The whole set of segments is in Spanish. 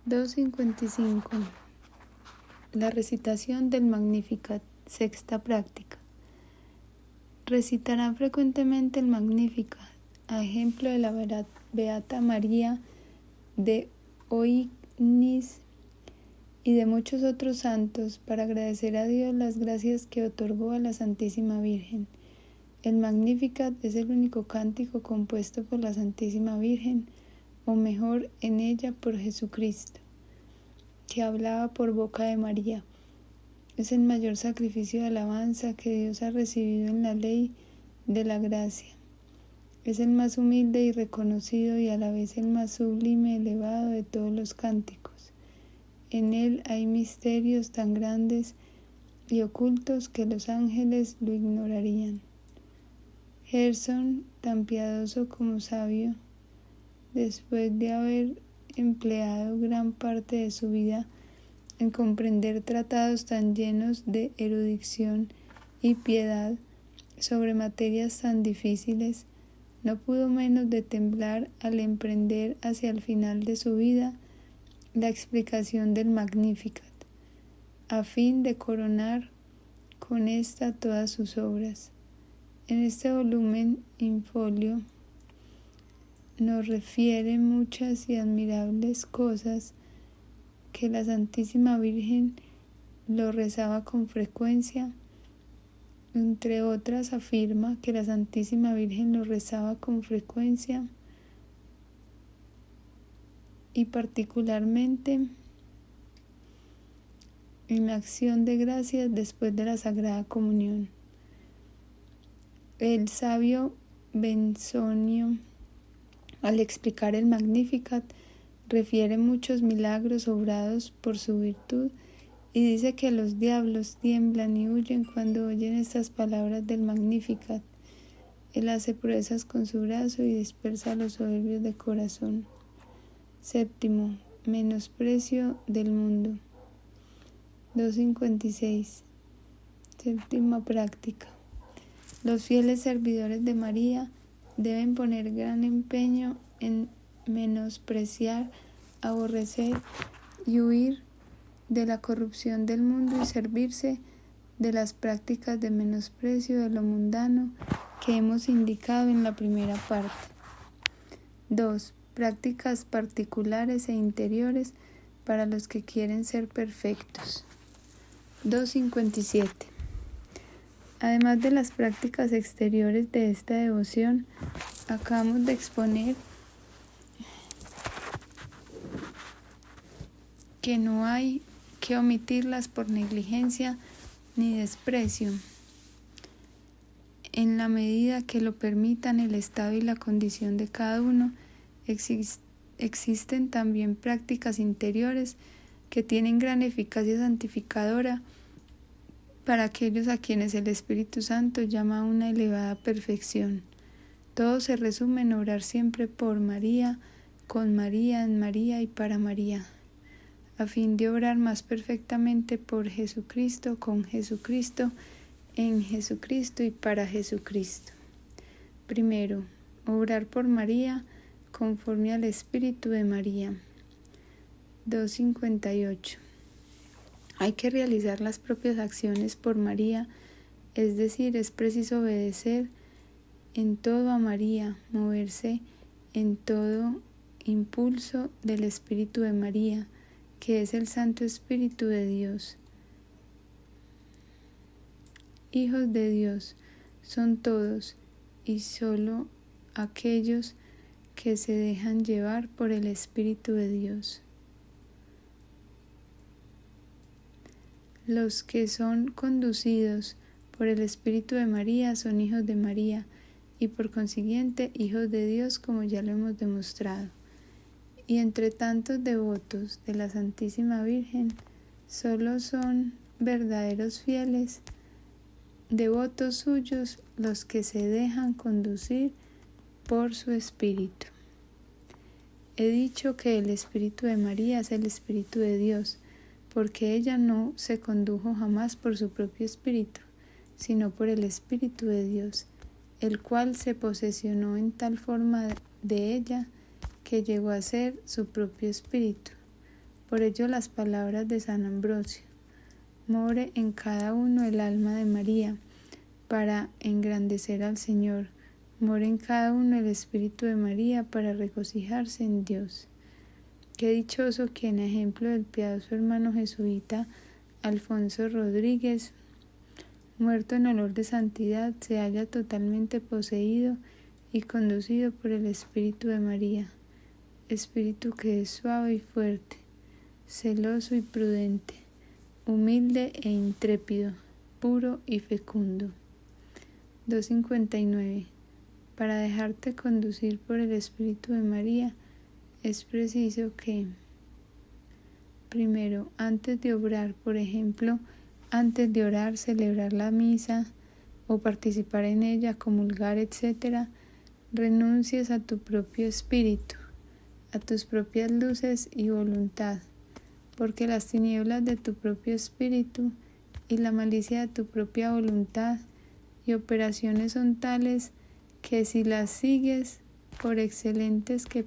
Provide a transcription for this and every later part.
255. La recitación del Magnificat, sexta práctica. Recitarán frecuentemente el Magnificat, a ejemplo de la Beata María de Oignies y de muchos otros santos, para agradecer a Dios las gracias que otorgó a la Santísima Virgen. El Magnificat es el único cántico compuesto por la Santísima Virgen, o mejor, en ella por Jesucristo, que hablaba por boca de María. Es el mayor sacrificio de alabanza que Dios ha recibido en la ley de la gracia. Es el más humilde y reconocido y a la vez el más sublime y elevado de todos los cánticos. En él hay misterios tan grandes y ocultos que los ángeles lo ignorarían. Gerson, tan piadoso como sabio, después de haber empleado gran parte de su vida en comprender tratados tan llenos de erudición y piedad sobre materias tan difíciles, no pudo menos de temblar al emprender hacia el final de su vida la explicación del Magnificat, a fin de coronar con esta todas sus obras. En este volumen in folio nos refiere muchas y admirables cosas que la Santísima Virgen lo rezaba con frecuencia. Entre otras, afirma que la Santísima Virgen lo rezaba con frecuencia y particularmente en la acción de gracias después de la Sagrada Comunión. El sabio Benzonio, al explicar el Magnificat, refiere muchos milagros obrados por su virtud y dice que los diablos tiemblan y huyen cuando oyen estas palabras del Magnificat. Él hace proezas con su brazo y dispersa a los soberbios de corazón. Séptimo, menosprecio del mundo. 256. Séptima práctica. Los fieles servidores de María deben poner gran empeño en menospreciar, aborrecer y huir de la corrupción del mundo y servirse de las prácticas de menosprecio de lo mundano que hemos indicado en la primera parte. 2. Prácticas particulares e interiores para los que quieren ser perfectos. 257. Además de las prácticas exteriores de esta devoción, acabamos de exponer que no hay que omitirlas por negligencia ni desprecio, en la medida que lo permitan el estado y la condición de cada uno. Existen también prácticas interiores que tienen gran eficacia santificadora para aquellos a quienes el Espíritu Santo llama a una elevada perfección. Todo se resume en orar siempre por María, con María, en María y para María, a fin de obrar más perfectamente por Jesucristo, con Jesucristo, en Jesucristo y para Jesucristo. Primero, obrar por María conforme al Espíritu de María. 258. Hay que realizar las propias acciones por María, es decir, es preciso obedecer en todo a María, moverse en todo impulso del Espíritu de María, que es el Santo Espíritu de Dios. Hijos de Dios son todos y solo aquellos que se dejan llevar por el Espíritu de Dios. Los que son conducidos por el Espíritu de María son hijos de María y por consiguiente hijos de Dios, como ya lo hemos demostrado. Y entre tantos devotos de la Santísima Virgen, solo son verdaderos fieles, devotos suyos, los que se dejan conducir por su Espíritu. He dicho que el Espíritu de María es el Espíritu de Dios, porque ella no se condujo jamás por su propio espíritu, sino por el Espíritu de Dios, el cual se posesionó en tal forma de ella que llegó a ser su propio espíritu. Por ello las palabras de San Ambrosio: more en cada uno el alma de María, para engrandecer al Señor. More en cada uno el espíritu de María, para regocijarse en Dios. Qué dichoso quien, a ejemplo del piadoso hermano jesuita Alfonso Rodríguez, muerto en olor de santidad, se haya totalmente poseído y conducido por el Espíritu de María, Espíritu que es suave y fuerte, celoso y prudente, humilde e intrépido, puro y fecundo. 259. Para dejarte conducir por el Espíritu de María, es preciso que, primero, antes de obrar, por ejemplo, antes de orar, celebrar la misa o participar en ella, comulgar, etc., renuncies a tu propio espíritu, a tus propias luces y voluntad, porque las tinieblas de tu propio espíritu y la malicia de tu propia voluntad y operaciones son tales que si las sigues, por excelentes que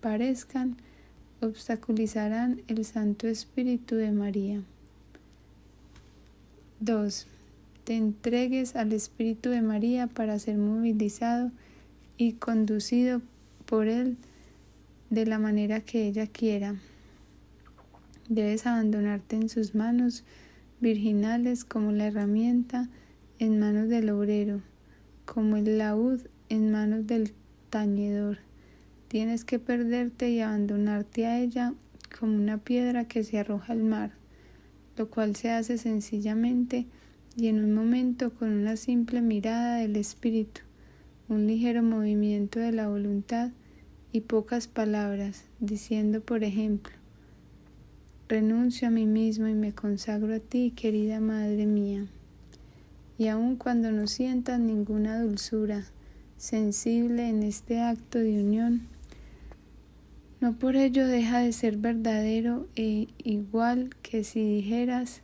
parezcan, obstaculizarán el Santo Espíritu de María. 2. Te entregues al Espíritu de María para ser movilizado y conducido por Él de la manera que ella quiera. Debes abandonarte en sus manos virginales como la herramienta en manos del obrero, como el laúd en manos del tañedor. Tienes que perderte y abandonarte a ella como una piedra que se arroja al mar, lo cual se hace sencillamente y en un momento con una simple mirada del espíritu, un ligero movimiento de la voluntad y pocas palabras, diciendo, por ejemplo: renuncio a mí mismo y me consagro a ti, querida Madre mía. Y aun cuando no sientas ninguna dulzura sensible en este acto de unión, no por ello deja de ser verdadero e igual que si dijeras: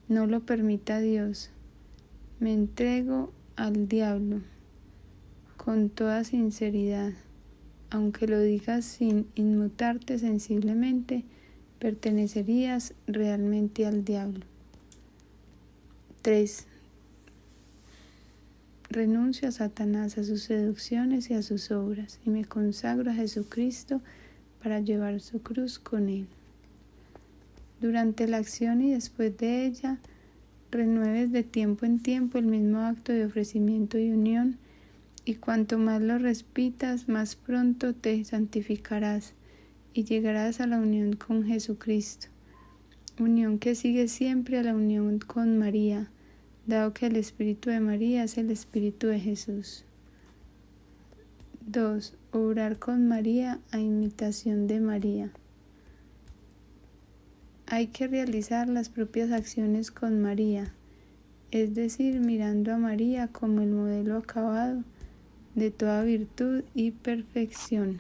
no lo permita Dios, me entrego al diablo. Con toda sinceridad, aunque lo digas sin inmutarte sensiblemente, pertenecerías realmente al diablo. 3. Renuncio a Satanás, a sus seducciones y a sus obras, y me consagro a Jesucristo para llevar su cruz con él. Durante la acción y después de ella, renueves de tiempo en tiempo el mismo acto de ofrecimiento y unión, y cuanto más lo repitas, más pronto te santificarás y llegarás a la unión con Jesucristo, unión que sigue siempre a la unión con María, dado que el Espíritu de María es el Espíritu de Jesús. 2. Obrar con María a imitación de María. Hay que realizar las propias acciones con María, es decir, mirando a María como el modelo acabado de toda virtud y perfección,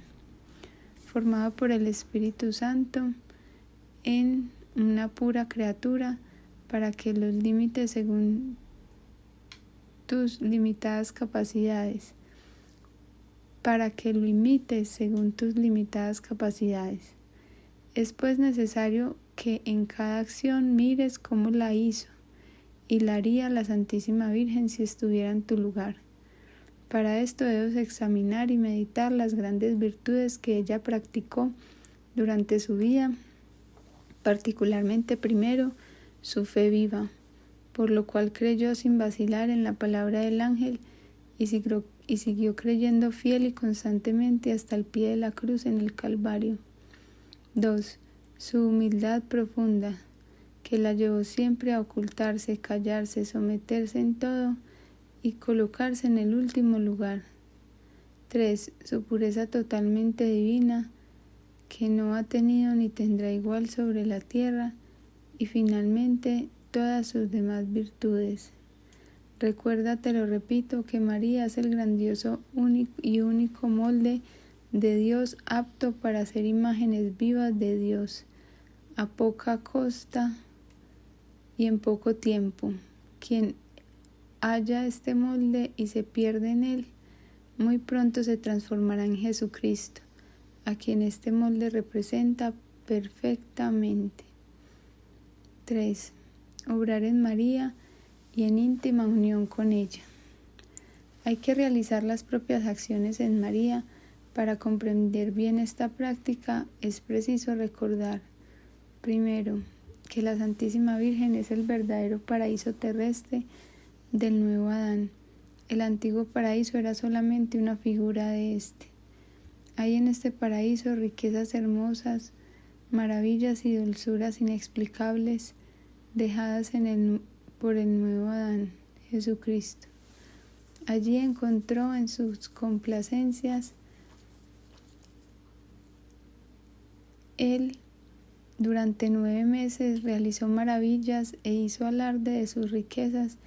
formado por el Espíritu Santo en una pura criatura, para que los límites según tus limitadas capacidades, para que lo imites según tus limitadas capacidades. Es pues necesario que en cada acción mires cómo la hizo y la haría la Santísima Virgen si estuviera en tu lugar. Para esto debes examinar y meditar las grandes virtudes que ella practicó durante su vida, particularmente primero su fe viva, por lo cual creyó sin vacilar en la palabra del ángel y siguió creyendo fiel y constantemente hasta el pie de la cruz en el Calvario. 2. Su humildad profunda, que la llevó siempre a ocultarse, callarse, someterse en todo y colocarse en el último lugar. 3. Su pureza totalmente divina, que no ha tenido ni tendrá igual sobre la tierra, y finalmente todas sus demás virtudes. Recuerda, te lo repito, que María es el grandioso y único molde de Dios apto para hacer imágenes vivas de Dios, a poca costa y en poco tiempo. Quien halla este molde y se pierde en él, muy pronto se transformará en Jesucristo, a quien este molde representa perfectamente. 3. Obrar en María y en íntima unión con ella. Hay que realizar las propias acciones en María. Para comprender bien esta práctica es preciso recordar, primero, que la Santísima Virgen es el verdadero paraíso terrestre del nuevo Adán. El antiguo paraíso era solamente una figura de este. Hay en este paraíso riquezas hermosas, maravillas y dulzuras inexplicables dejadas por el nuevo Adán, Jesucristo. Allí encontró en sus complacencias. Él, durante 9 meses, realizó maravillas e hizo alarde de sus riquezas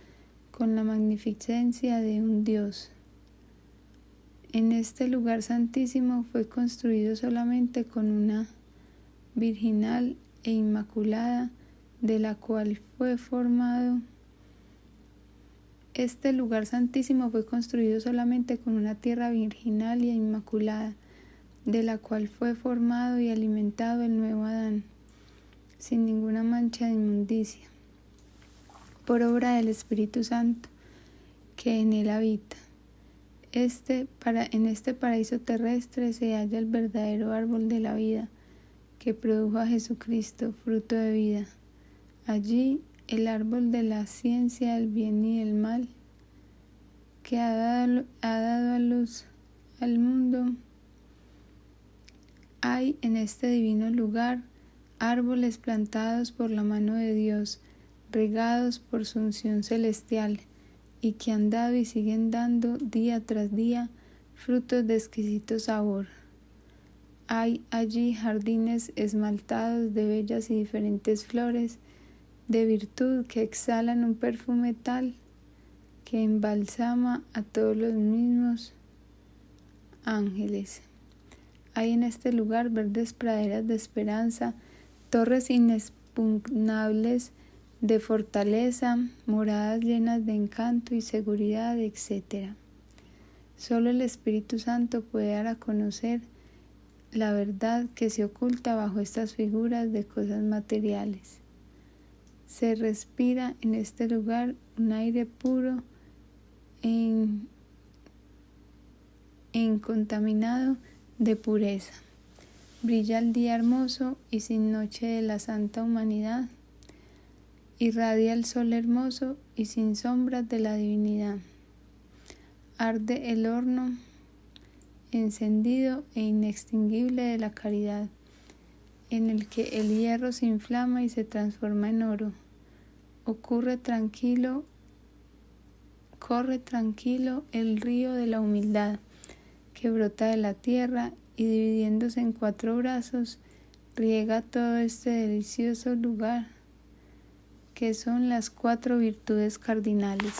con la magnificencia de un Dios. En este lugar santísimo fue construido solamente con una virginal e inmaculada, de la cual fue formado. Este lugar santísimo fue construido solamente con una tierra virginal e inmaculada, de la cual fue formado y alimentado el nuevo Adán, sin ninguna mancha de inmundicia, por obra del Espíritu Santo, que en él habita. En este paraíso terrestre se halla el verdadero árbol de la vida, que produjo a Jesucristo, fruto de vida. Allí, el árbol de la ciencia del bien y del mal, que ha dado a luz al mundo. Hay en este divino lugar árboles plantados por la mano de Dios, regados por su unción celestial, y que han dado y siguen dando día tras día frutos de exquisito sabor. Hay allí jardines esmaltados de bellas y diferentes flores de virtud que exhalan un perfume tal que embalsama a todos los mismos ángeles. Hay en este lugar verdes praderas de esperanza, torres inexpugnables de fortaleza, moradas llenas de encanto y seguridad, etc. Solo el Espíritu Santo puede dar a conocer la verdad que se oculta bajo estas figuras de cosas materiales. Se respira en este lugar un aire puro e incontaminado de pureza. Brilla el día hermoso y sin noche de la santa humanidad. Irradia el sol hermoso y sin sombras de la divinidad. Arde el horno encendido e inextinguible de la caridad, en el que el hierro se inflama y se transforma en oro. Corre tranquilo el río de la humildad, que brota de la tierra y dividiéndose en 4 brazos, riega todo este delicioso lugar, que son las 4 virtudes cardinales.